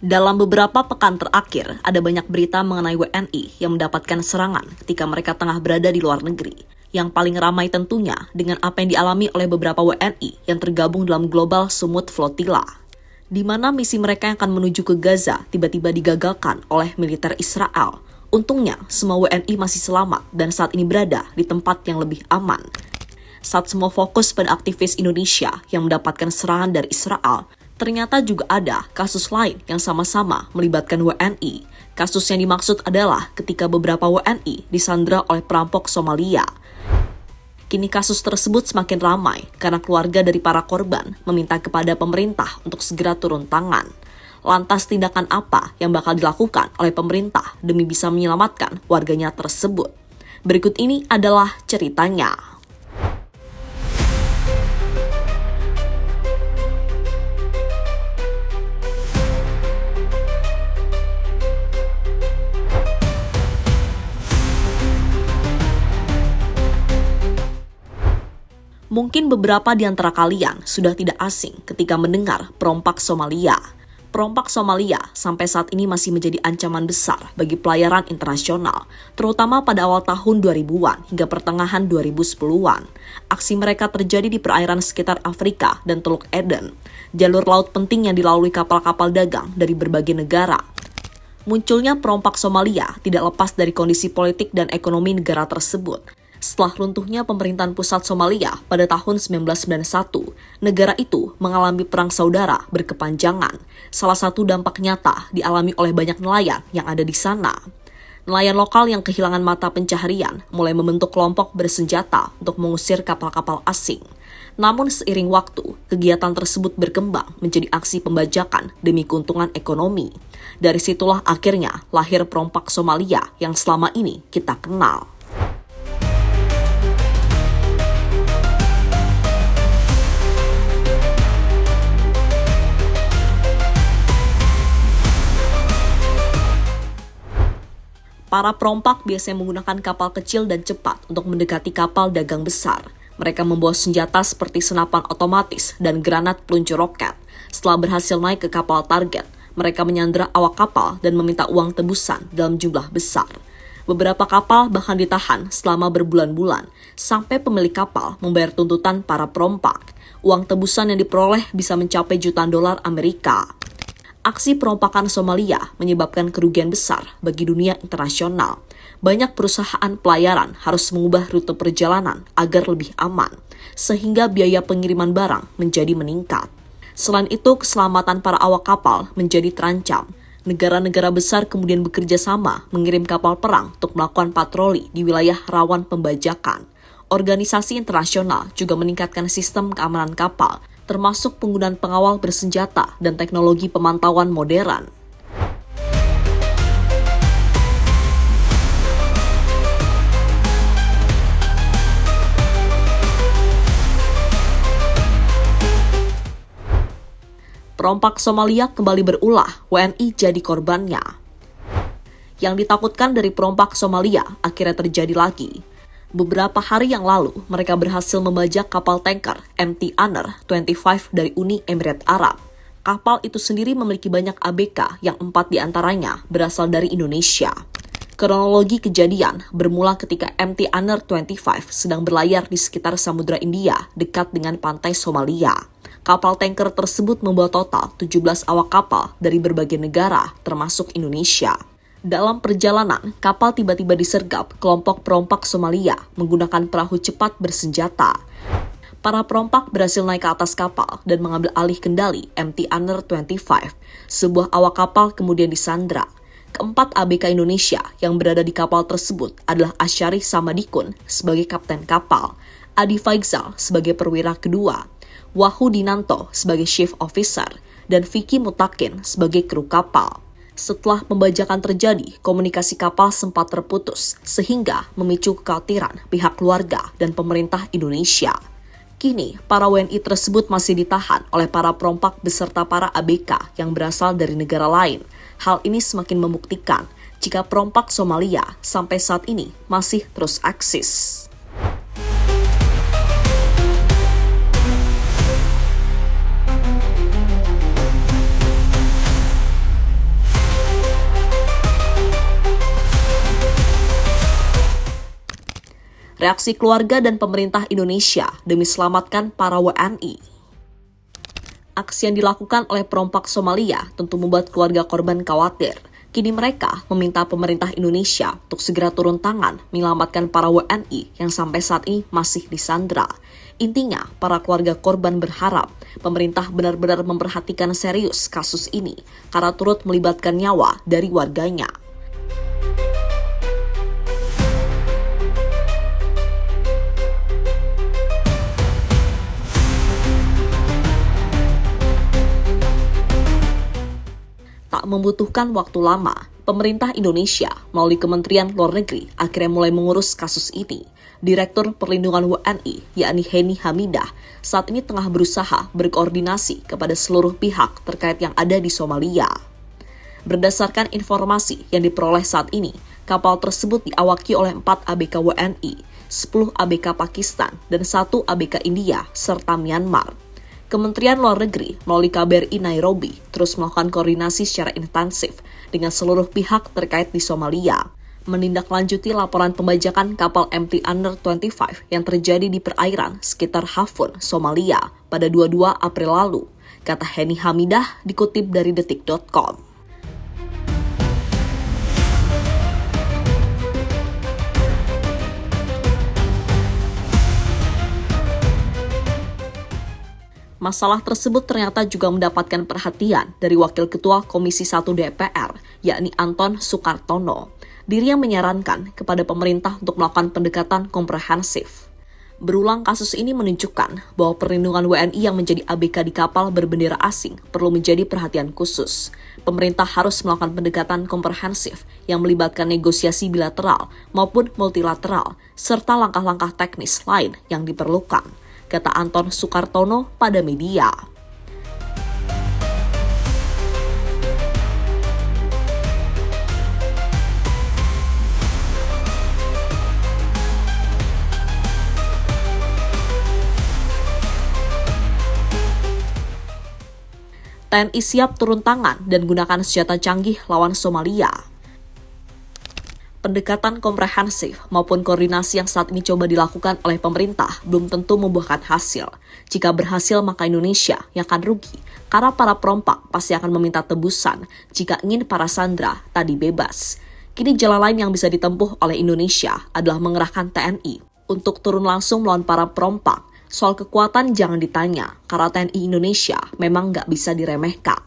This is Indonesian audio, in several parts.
Dalam beberapa pekan terakhir, ada banyak berita mengenai WNI yang mendapatkan serangan ketika mereka tengah berada di luar negeri. Yang paling ramai tentunya dengan apa yang dialami oleh beberapa WNI yang tergabung dalam Global Sumut Flotilla, di mana misi mereka yang akan menuju ke Gaza tiba-tiba digagalkan oleh militer Israel. Untungnya, semua WNI masih selamat dan saat ini berada di tempat yang lebih aman. Saat semua fokus pada aktivis Indonesia yang mendapatkan serangan dari Israel, ternyata juga ada kasus lain yang sama-sama melibatkan WNI. Kasus yang dimaksud adalah ketika beberapa WNI disandra oleh perampok Somalia. Kini kasus tersebut semakin ramai karena keluarga dari para korban meminta kepada pemerintah untuk segera turun tangan. Lantas tindakan apa yang bakal dilakukan oleh pemerintah demi bisa menyelamatkan warganya tersebut? Berikut ini adalah ceritanya. Mungkin beberapa di antara kalian sudah tidak asing ketika mendengar perompak Somalia. Perompak Somalia sampai saat ini masih menjadi ancaman besar bagi pelayaran internasional, terutama pada awal tahun 2000-an hingga pertengahan 2010-an. Aksi mereka terjadi di perairan sekitar Afrika dan Teluk Aden, jalur laut penting yang dilalui kapal-kapal dagang dari berbagai negara. Munculnya perompak Somalia tidak lepas dari kondisi politik dan ekonomi negara tersebut. Setelah runtuhnya pemerintahan pusat Somalia pada tahun 1991, negara itu mengalami perang saudara berkepanjangan. Salah satu dampak nyata dialami oleh banyak nelayan yang ada di sana. Nelayan lokal yang kehilangan mata pencaharian mulai membentuk kelompok bersenjata untuk mengusir kapal-kapal asing. Namun seiring waktu, kegiatan tersebut berkembang menjadi aksi pembajakan demi keuntungan ekonomi. Dari situlah akhirnya lahir perompak Somalia yang selama ini kita kenal. Para perompak biasanya menggunakan kapal kecil dan cepat untuk mendekati kapal dagang besar. Mereka membawa senjata seperti senapan otomatis dan granat peluncur roket. Setelah berhasil naik ke kapal target, mereka menyandra awak kapal dan meminta uang tebusan dalam jumlah besar. Beberapa kapal bahkan ditahan selama berbulan-bulan, sampai pemilik kapal membayar tuntutan para perompak. Uang tebusan yang diperoleh bisa mencapai jutaan dolar Amerika. Aksi perompakan Somalia menyebabkan kerugian besar bagi dunia internasional. Banyak perusahaan pelayaran harus mengubah rute perjalanan agar lebih aman, sehingga biaya pengiriman barang menjadi meningkat. Selain itu, keselamatan para awak kapal menjadi terancam. Negara-negara besar kemudian bekerja sama mengirim kapal perang untuk melakukan patroli di wilayah rawan pembajakan. Organisasi internasional juga meningkatkan sistem keamanan kapal, termasuk penggunaan pengawal bersenjata dan teknologi pemantauan modern. Perompak Somalia kembali berulah, WNI jadi korbannya. Yang ditakutkan dari perompak Somalia akhirnya terjadi lagi. Beberapa hari yang lalu, mereka berhasil membajak kapal tanker MT Honor 25 dari Uni Emirat Arab. Kapal itu sendiri memiliki banyak ABK yang 4 diantaranya berasal dari Indonesia. Kronologi kejadian bermula ketika MT Honor 25 sedang berlayar di sekitar Samudra India dekat dengan pantai Somalia. Kapal tanker tersebut membawa total 17 awak kapal dari berbagai negara, termasuk Indonesia. Dalam perjalanan, kapal tiba-tiba disergap kelompok perompak Somalia menggunakan perahu cepat bersenjata. Para perompak berhasil naik ke atas kapal dan mengambil alih kendali MT Honor 25. Sebuah awak kapal kemudian disandra. Keempat ABK Indonesia yang berada di kapal tersebut adalah Asyari Samadikun sebagai kapten kapal, Adi Faizal sebagai perwira kedua, Wahu Dinanto sebagai chief officer, dan Vicky Mutakin sebagai kru kapal. Setelah pembajakan terjadi, komunikasi kapal sempat terputus, sehingga memicu kekhawatiran pihak keluarga dan pemerintah Indonesia. Kini, para WNI tersebut masih ditahan oleh para perompak beserta para ABK yang berasal dari negara lain. Hal ini semakin membuktikan jika perompak Somalia sampai saat ini masih terus eksis. reaksi keluarga dan pemerintah Indonesia demi selamatkan para WNI. Aksi yang dilakukan oleh perompak Somalia tentu membuat keluarga korban khawatir. Kini mereka meminta pemerintah Indonesia untuk segera turun tangan menyelamatkan para WNI yang sampai saat ini masih disandra. Intinya, para keluarga korban berharap pemerintah benar-benar memperhatikan serius kasus ini karena turut melibatkan nyawa dari warganya. Tak membutuhkan waktu lama, pemerintah Indonesia melalui Kementerian Luar Negeri akhirnya mulai mengurus kasus ini. Direktur Perlindungan WNI, yakni Heni Hamidah, saat ini tengah berusaha berkoordinasi kepada seluruh pihak terkait yang ada di Somalia. Berdasarkan informasi yang diperoleh saat ini, kapal tersebut diawaki oleh 4 ABK WNI, 10 ABK Pakistan, dan 1 ABK India, serta Myanmar. Kementerian Luar Negeri melalui KBRI Nairobi terus melakukan koordinasi secara intensif dengan seluruh pihak terkait di Somalia, menindaklanjuti laporan pembajakan kapal MT Under 25 yang terjadi di perairan sekitar Hafun, Somalia pada 22 April lalu, kata Heni Hamidah dikutip dari detik.com. Masalah tersebut ternyata juga mendapatkan perhatian dari Wakil Ketua Komisi 1 DPR, yakni Anton Sukartono. Dirinya menyarankan kepada pemerintah untuk melakukan pendekatan komprehensif. Berulang kasus ini menunjukkan bahwa perlindungan WNI yang menjadi ABK di kapal berbendera asing perlu menjadi perhatian khusus. Pemerintah harus melakukan pendekatan komprehensif yang melibatkan negosiasi bilateral maupun multilateral, serta langkah-langkah teknis lain yang diperlukan, kata Anton Sukartono pada media. TNI siap turun tangan dan gunakan senjata canggih lawan Somalia. Pendekatan komprehensif maupun koordinasi yang saat ini coba dilakukan oleh pemerintah belum tentu membuahkan hasil. Jika berhasil, maka Indonesia yang akan rugi, karena para perompak pasti akan meminta tebusan jika ingin para sandera tadi bebas. Kini jalan lain yang bisa ditempuh oleh Indonesia adalah mengerahkan TNI untuk turun langsung melawan para perompak. Soal kekuatan jangan ditanya, karena TNI Indonesia memang nggak bisa diremehkan.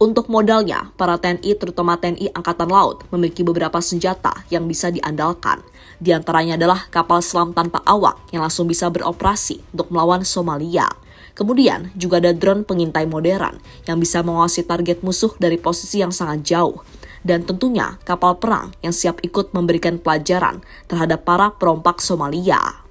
Untuk modalnya, para TNI terutama TNI Angkatan Laut memiliki beberapa senjata yang bisa diandalkan. Di antaranya adalah kapal selam tanpa awak yang langsung bisa beroperasi untuk melawan Somalia. Kemudian juga ada drone pengintai modern yang bisa mengawasi target musuh dari posisi yang sangat jauh. Dan tentunya kapal perang yang siap ikut memberikan pelajaran terhadap para perompak Somalia.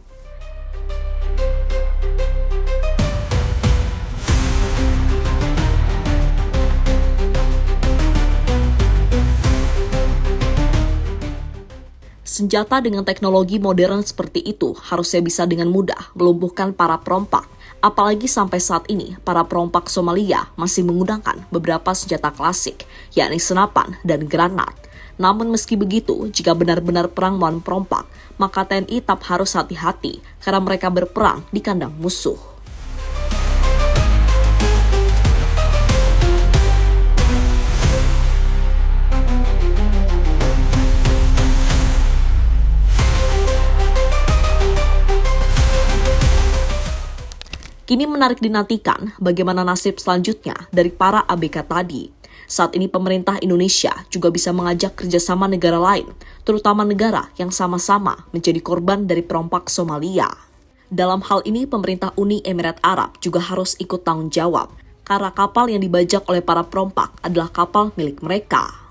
Senjata dengan teknologi modern seperti itu harusnya bisa dengan mudah melumpuhkan para perompak. Apalagi sampai saat ini, para perompak Somalia masih menggunakan beberapa senjata klasik, yakni senapan dan granat. Namun meski begitu, jika benar-benar perang melawan perompak, maka TNI tetap harus hati-hati karena mereka berperang di kandang musuh. Kini menarik dinantikan bagaimana nasib selanjutnya dari para ABK tadi. Saat ini pemerintah Indonesia juga bisa mengajak kerjasama negara lain, terutama negara yang sama-sama menjadi korban dari perompak Somalia. Dalam hal ini pemerintah Uni Emirat Arab juga harus ikut tanggung jawab, karena kapal yang dibajak oleh para perompak adalah kapal milik mereka.